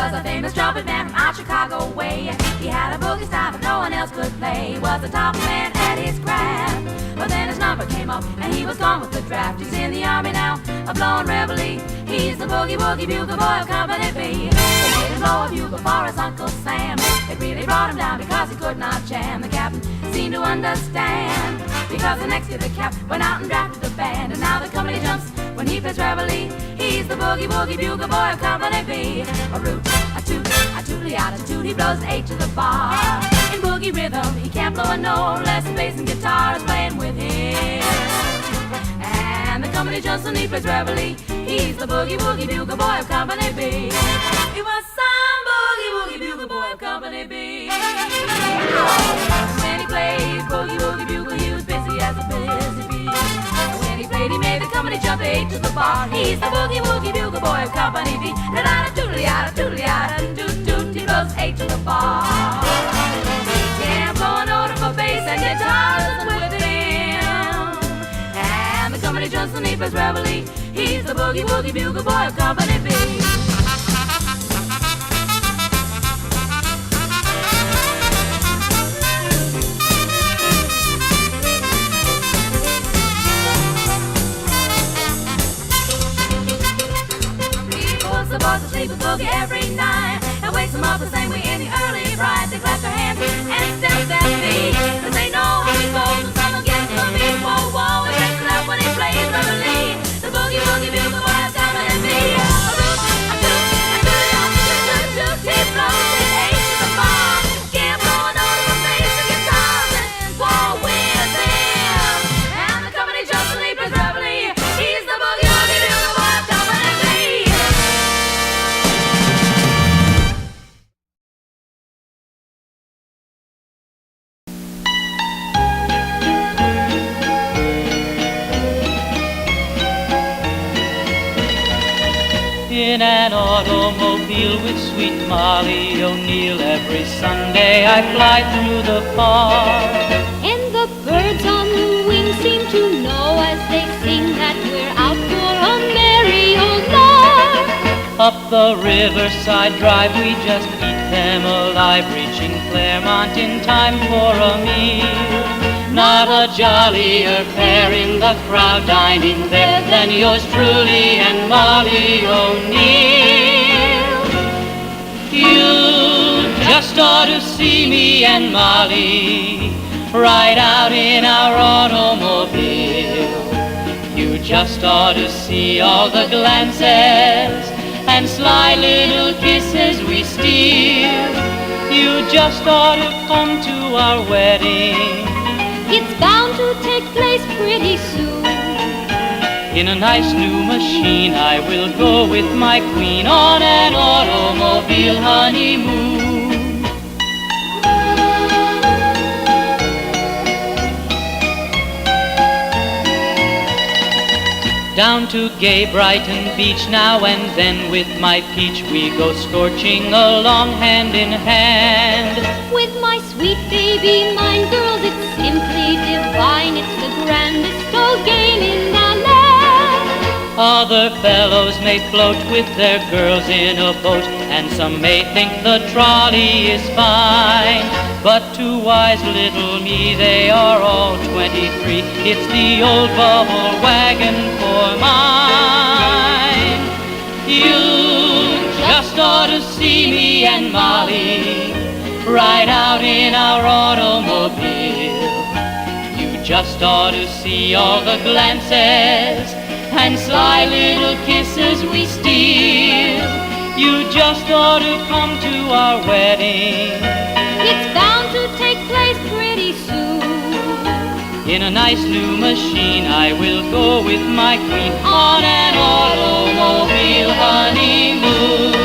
was a famous trumpet man from out Chicago way. He had a boogie style that no one else could play. He was the top man at his craft. But then his number came up and he was gone with the draft. He's in the army now, a blowing reveille. He's the boogie woogie bugle boy of Company B. They made him blow a bugle for his Uncle Sam. It really brought him down because he could not jam. The captain seemed to understand, because the next year the cap went out and drafted the band. And now the company jumps when he plays reveille. He's the boogie woogie bugle boy of Company B. A root, a toot, a tootly out, a toot. He blows an H to the bar. In boogie rhythm, he can't blow a note unless the bass and guitar is playing with him. And the company jumps when he plays reveille. He's the boogie woogie bugle boy of Company B. He was some boogie woogie bugle boy of Company B. When he played boogie woogie bugle, he was busy as a busy bee. When he played, he made the company jump 8 to the bar. He's the boogie woogie bugle boy of Company B. Da da da doodly da doot doot. He blows 8 to the bar. He can't blow an order for bass and guitars with him. And the company jumps when he plays reveille. He's the boogie woogie bugle boy of Company B. The boys asleep with boogie every night and wakes them up the same way in the early bright. They clap their hands and stamp their feet, 'cause they know how he goes when someone gets the beat. Whoa, whoa, he wakes it up when he plays reveille. The boogie woogie bugle boy of Company B. A root, a toot, a toot, toot, he blows his H to the bar. Can't blow a note of a bass and guitars and war with him. And the company jumps and he plays reveille. He's the boogie woogie bugle boy of Company B. In an automobile with sweet Molly O'Neill, every Sunday I fly through the park. And the birds on the wing seem to know as they sing that we're out for a merry old lark. Up the Riverside Drive we just eat them alive, reaching Claremont in time for a meal. Not a jollier pair in the crowd dining there than yours truly and Molly O'Neill. You just ought to see me and Molly ride out in our automobile. You just ought to see all the glances and sly little kisses we steal. You just ought to come to our wedding. It's bound to take place pretty soon. In a nice new machine I will go with my queen on an automobile honeymoon. Down to gay Brighton Beach now and then with my peach we go scorching along hand in hand. With my sweet baby mine, girls, it's simply divine. It's the grandest old game in the land. Other fellows may float with their girls in a boat, and some may think the trolley is fine. But to wise little me, they are all 23. It's the old bubble wagon for mine. You just ought to see me and Molly ride out in our automobile. You just ought to see all the glances and sly little kisses we steal. You just ought to come to our wedding. It's bound to take place pretty soon. In a nice new machine I will go with my queen on an automobile honeymoon.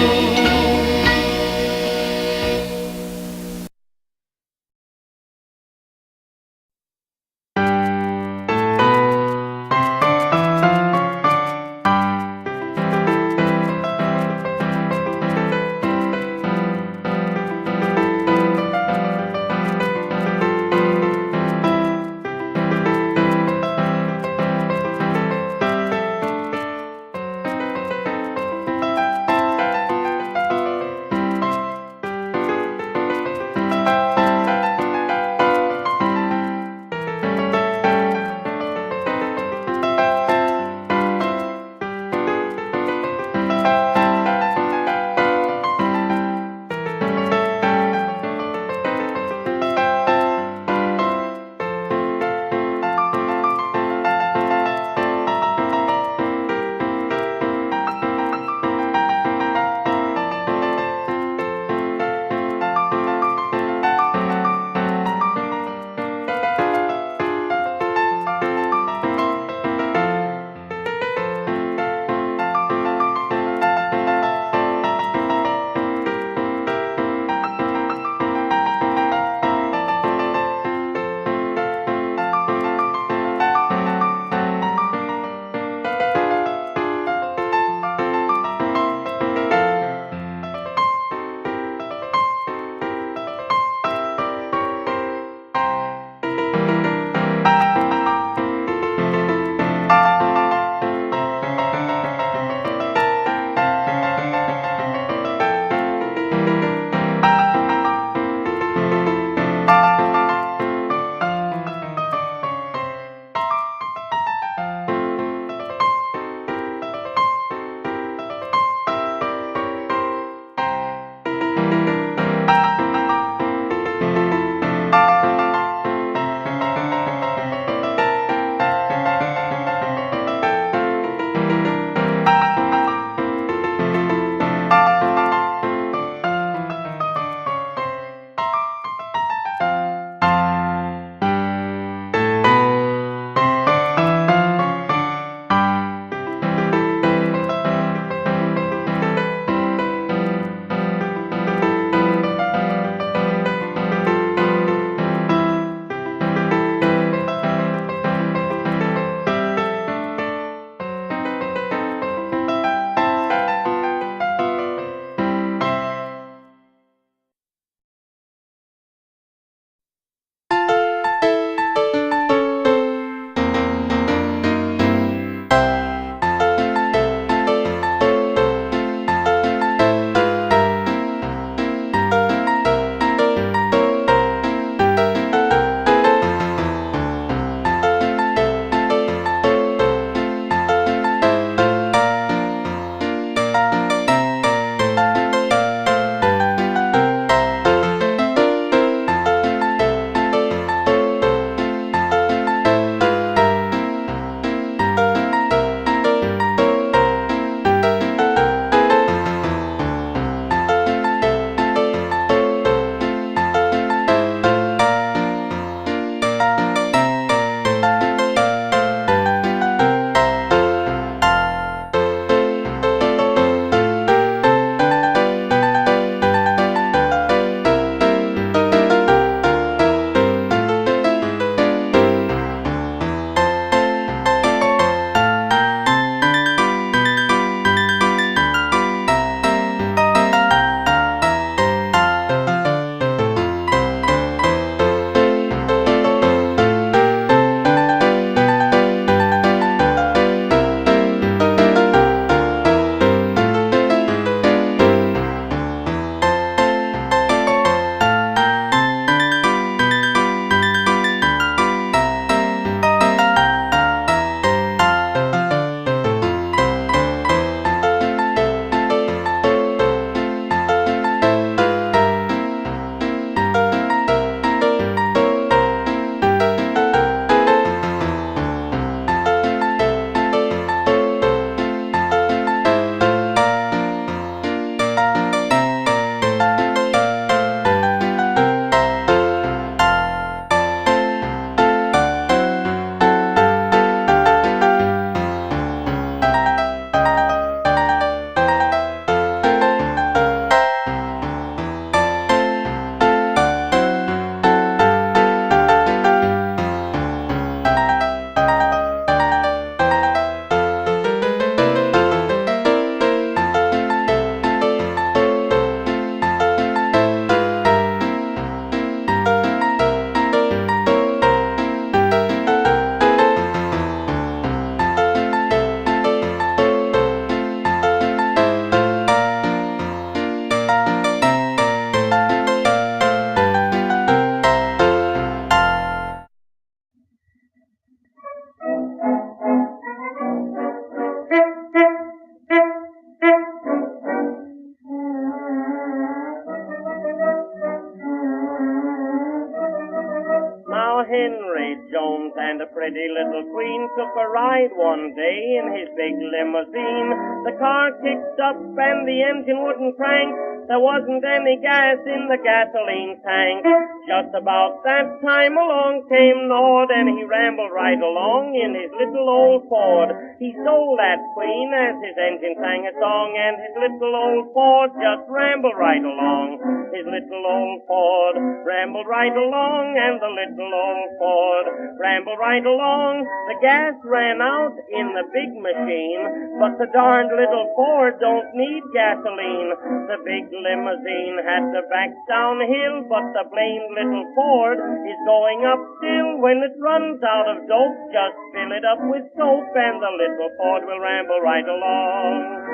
Jones and a pretty little queen took a ride one day in his big limousine. The car kicked up and the engine wouldn't crank. There wasn't any gas in the gasoline tank. Just about that time along came Nord, and he rambled right along in his little old Ford. He sold that queen as his engine sang a song, and his little old Ford just rambled right along. His little old Ford rambled right along, and the little old Ford rambled right along. The gas ran out in the big machine, but the darned little Ford don't need gasoline. The big limousine had to back downhill, but the blamed little Ford is going up still. When it runs out of dope, just fill it up with soap, and the little Ford will ramble right along.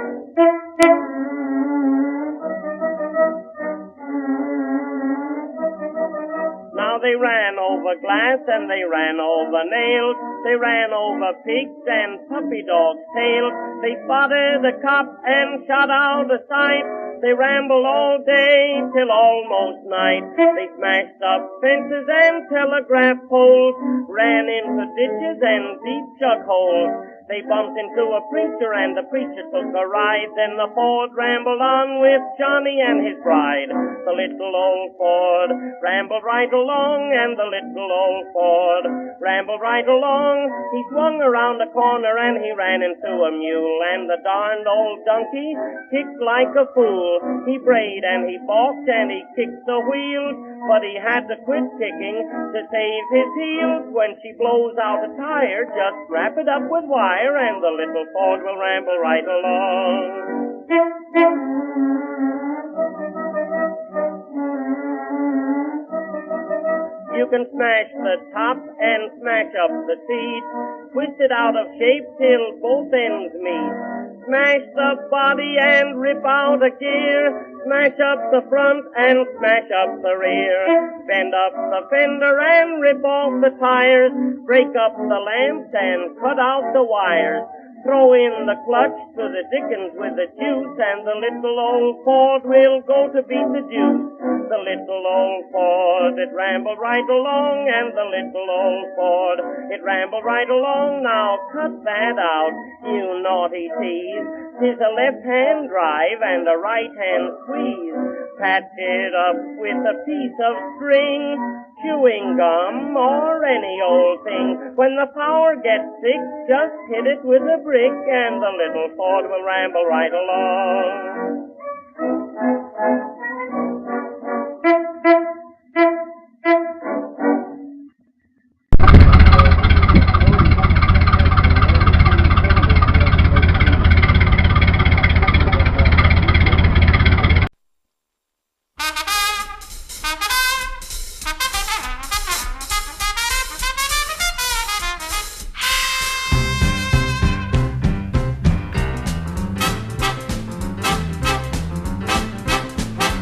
Now they ran over glass and they ran over nails. They ran over pigs and puppy dogs' tails. They spotted a cop and shot out a sight. They rambled all day till almost night. They smashed up fences and telegraph poles, ran into ditches and deep chuck holes. They bumped into a preacher and the preacher took a ride. Then the Ford rambled on with Johnny and his bride. The little old Ford rambled right along, and the little old Ford rambled right along. He swung around a corner and he ran into a mule, and the darned old donkey kicked like a fool. He brayed and he balked and he kicked the wheels, but he had to quit kicking to save his heels. When she blows out a tire, just wrap it up with wire, and the little Ford will ramble right along. You can smash the top and smash up the seat, twist it out of shape till both ends meet. Smash the body and rip out a gear, smash up the front and smash up the rear. Bend up the fender and rip off the tires, break up the lamps and cut out the wires. Throw in the clutch to the dickens with the juice, and the little old Ford will go to beat the juice. The little old Ford, it rambled right along, and the little old Ford, it rambled right along. Now cut that out, you naughty tease. 'Tis a left-hand drive and a right-hand squeeze. Patch it up with a piece of string, chewing gum, or any old thing. When the power gets sick, just hit it with a brick, and the little Ford will ramble right along.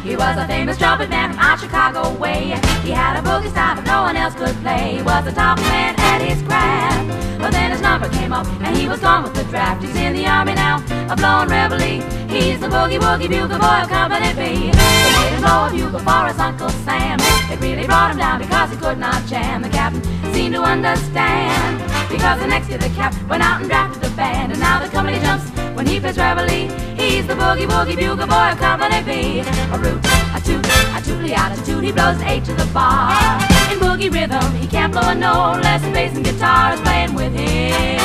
He was a famous trumpet man from out Chicago way. He had a boogie style that no one else could play. He was a top man at his craft, but then his number came up and he was gone with the draft. He's in the army now, a blowing reveille. He's the boogie woogie bugle boy of Company B. They made him blow a bugle for his Uncle Sam. It really brought him down because he could not jam. The captain seemed to understand, because the next year the cap went out and drafted the band. And now the company jumps when he plays reveille. He's the boogie woogie bugle boy of Company B. A root, a toot, a tootly out a toot. He blows an 8 to the bar. In boogie rhythm, he can't blow a note unless the bass and guitar is playing with him.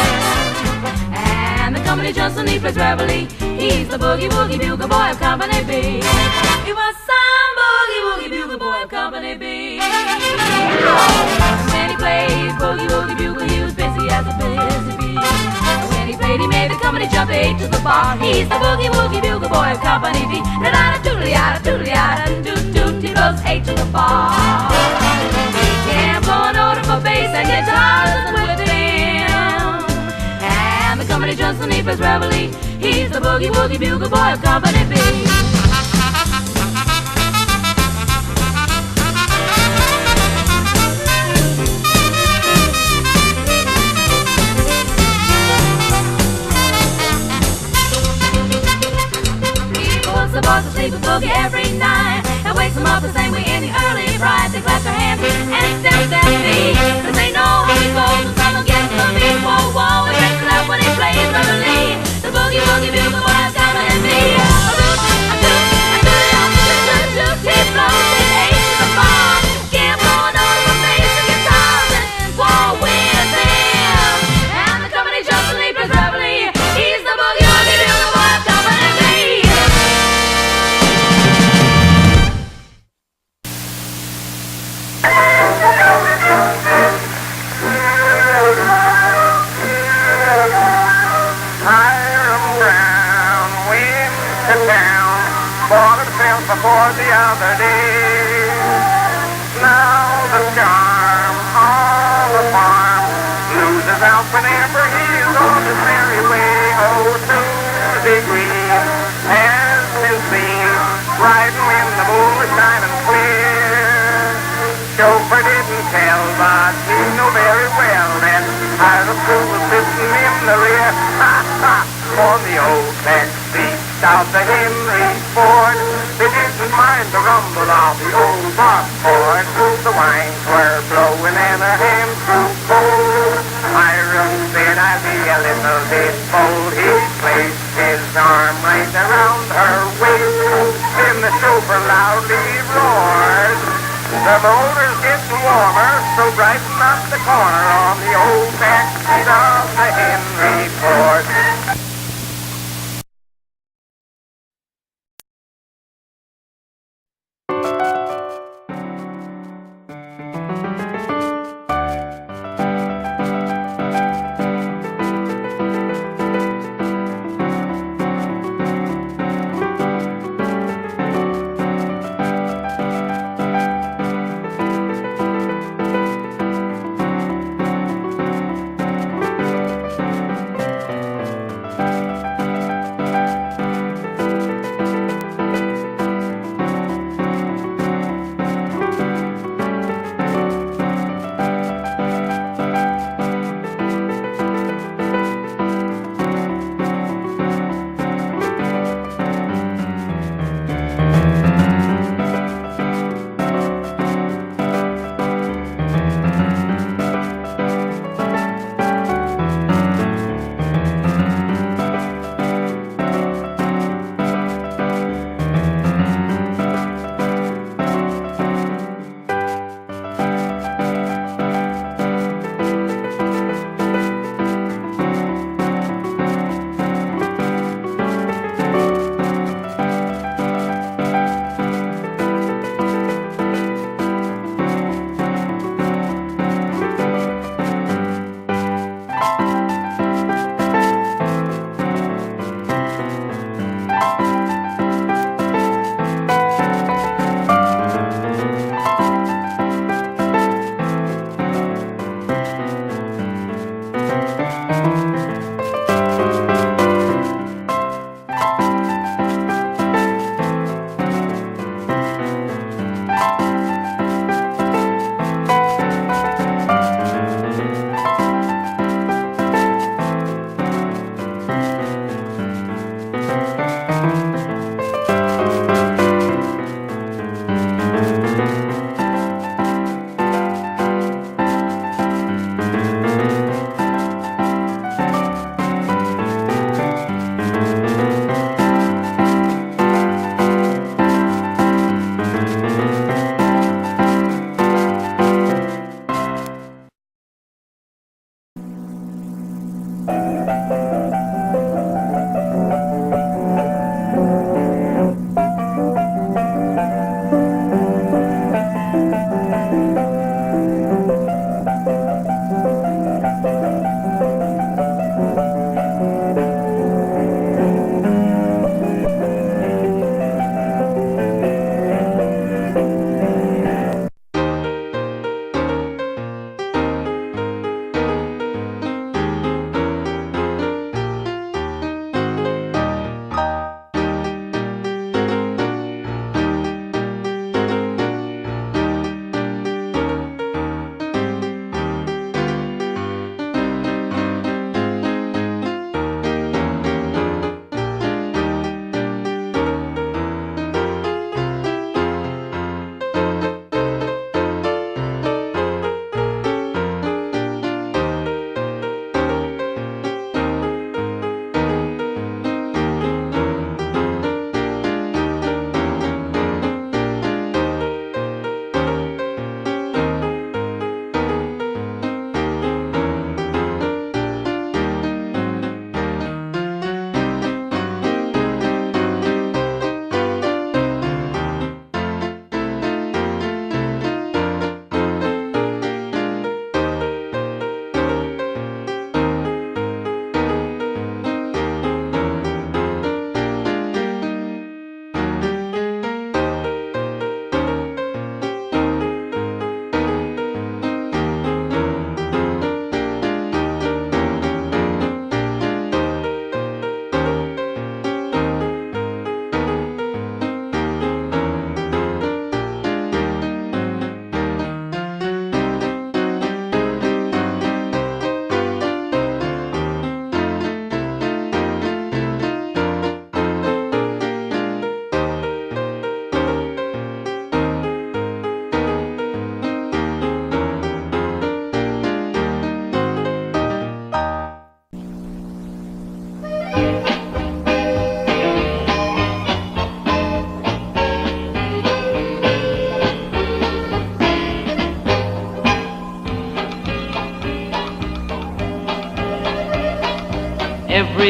And the company jumps when he plays reveille. He's the boogie woogie bugle boy of Company B. He was some boogie woogie bugle boy of Company B. When he played boogie woogie bugle, he was busy as a busy bee. When he played, he made the company jump 8 to the bar. He's the boogie woogie bugle boy of Company B. Da-da-da, tootly-yada, and doot-doot, he blows 8 to the bar. He can't blow a note for bass and guitar isn't with him. And the company jumps when he plays reveille. He's the boogie woogie bugle boy of Company B. The boys will sleep with boogie every night, and when wakes them up the same way in the early bride. They clap their hands and stamp their feet, 'cause they know how it goes when someone gets the beat. Whoa, whoa, he breaks it up when he plays Brother Lee. The boogie woogie bugle boy's coming at me. A root, a toot, a toot, he blows his ace to the bar. Give blowing over the face of guitars and war with him. And the company jumps to leap his reveille. He's the boogie woogie bugle boy's coming at me. Before the other day, now the charm on the farm loses out whenever he's on his merry way. Oh, Susie Green has been seen riding when the moon was shining clear. Chauffeur didn't tell, but he knew very well that Ira Sue was sitting in the rear. Ha ha! On the old back seat out the Henry Ford. They didn't mind the rumble of the old boxboard. The wines were blowing and her hands grew cold. Hiram said, I'll be a little bit bold. He placed his arm right around her waist. Then the chauffeur loudly roared, the motor's getting warmer, so brighten up the corner on the old back seat of the Henry Ford.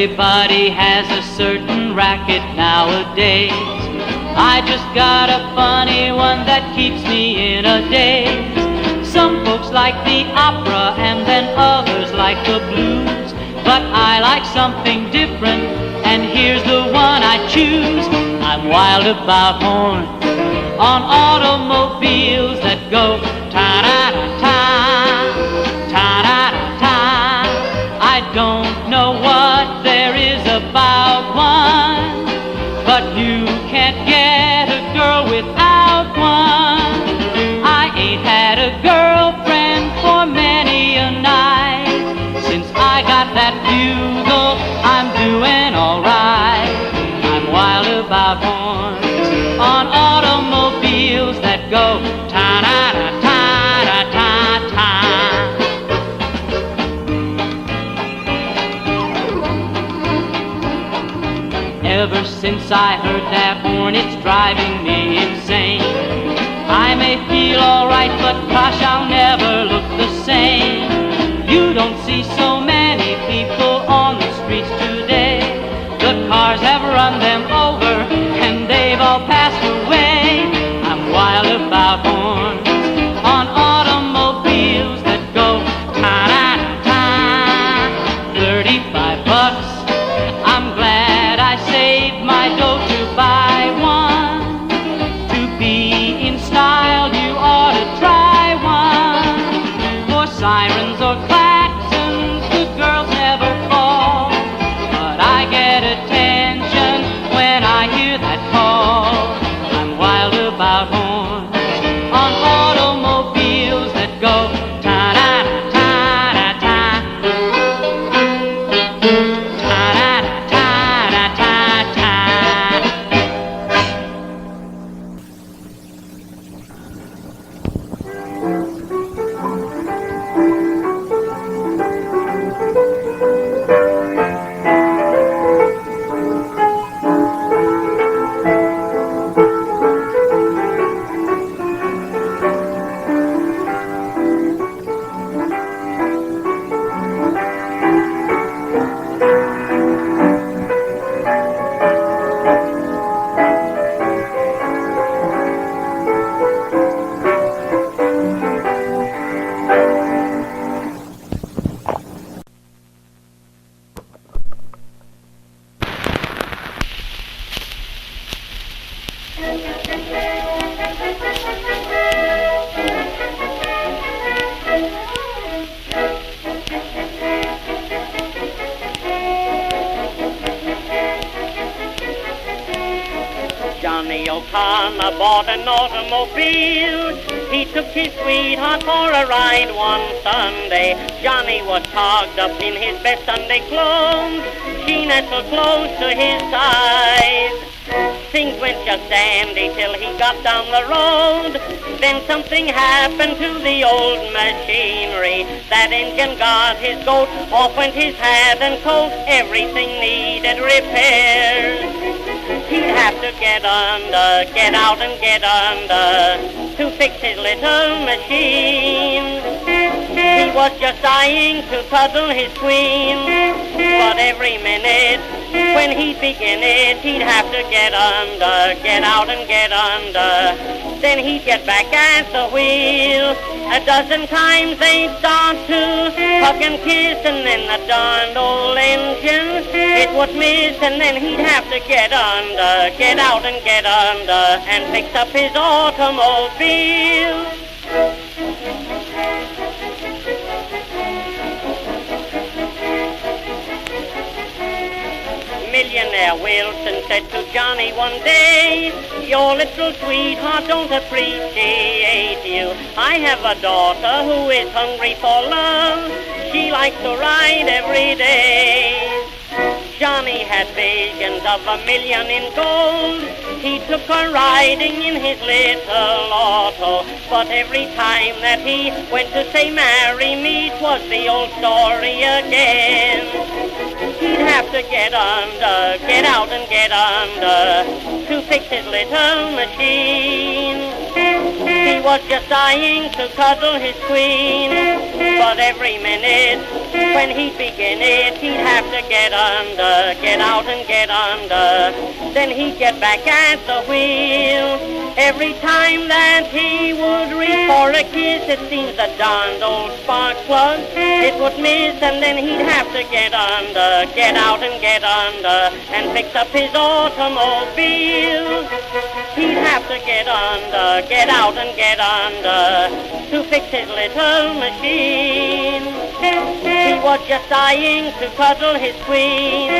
Everybody has a certain racket nowadays. I just got a funny one that keeps me in a daze. Some folks like the opera and then others like the blues, but I like something different, and here's the one I choose. I'm wild about horns on automobiles that go ta-da-da-ta, ta-da-da-ta. I don't know what there is about one, but you can't get a girl without one. I ain't had a girlfriend for many a night. Since I got that bugle, I'm doing alright. I'm wild about horns on automobiles that go ta-da-da-ta-da-ta-ta. Ever since I heard that horn, it's driving me insane. I may feel alright, but gosh, I'll never look the same. You don't see so many people on the streets today. The cars have run them over, and they've all passed away. I'm wild about horns on automobiles that go ta-da-da-ta. $35. I'm glad I saved my dough to buy one. To be in style, you ought to try one. For sirens or klaxons, the girls never fall. But I get attention when I hear that call. I'm wild about horns on automobiles that go ta-da-da-ta-da-ta. Johnny O'Connor bought an automobile. He took his sweetheart for a ride one Sunday. Johnny was togged up in his best Sunday clothes. She nestled close to his side. Things went just dandy till he got down the road. Then something happened to the old machinery. That engine got his goat, off went his hat and coat. Everything needed repairs. He'd have to get under, get out and get under, to fix his little machine. He was just dying to cuddle his queen, but every minute when he'd begin it, he'd have to get under, get out and get under. Then he'd get back at the wheel. A dozen times they'd start to hug and kiss, and then the darned old engine, it would miss, and then he'd have to get under, get out and get under, and fix up his automobile. Millionaire Wilson said to Johnny one day, your little sweetheart don't appreciate you. I have a daughter who is hungry for love. She likes to ride every day. Johnny had visions of $1 million in gold. He took her riding in his little auto, but every time that he went to say marry me, 'twas the old story again. He'd have to get under, get out and get under, to fix his little machine. He was just dying to cuddle his queen, but every minute when he'd begin it, he'd have to get under, get out and get under. Then he'd get back at the wheel. Every time that he would reach for a kiss, it seems the darned old spark plug, it would miss, and then he'd have to get under, get out and get under, and fix up his automobile. He'd have to get under, get out and get under, to fix his little machine. He was just dying to cuddle his queen,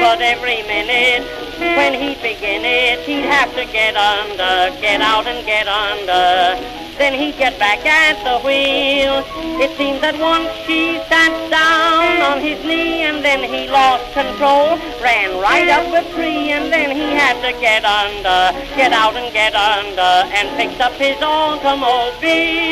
but every minute when he'd begin it, he'd have to get under, get out and get under. Then he'd get back at the wheel. It seemed that once she sat down on his knee, and then he lost control, ran right up a tree, and then he had to get under, get out and get under, and fix up his automobile.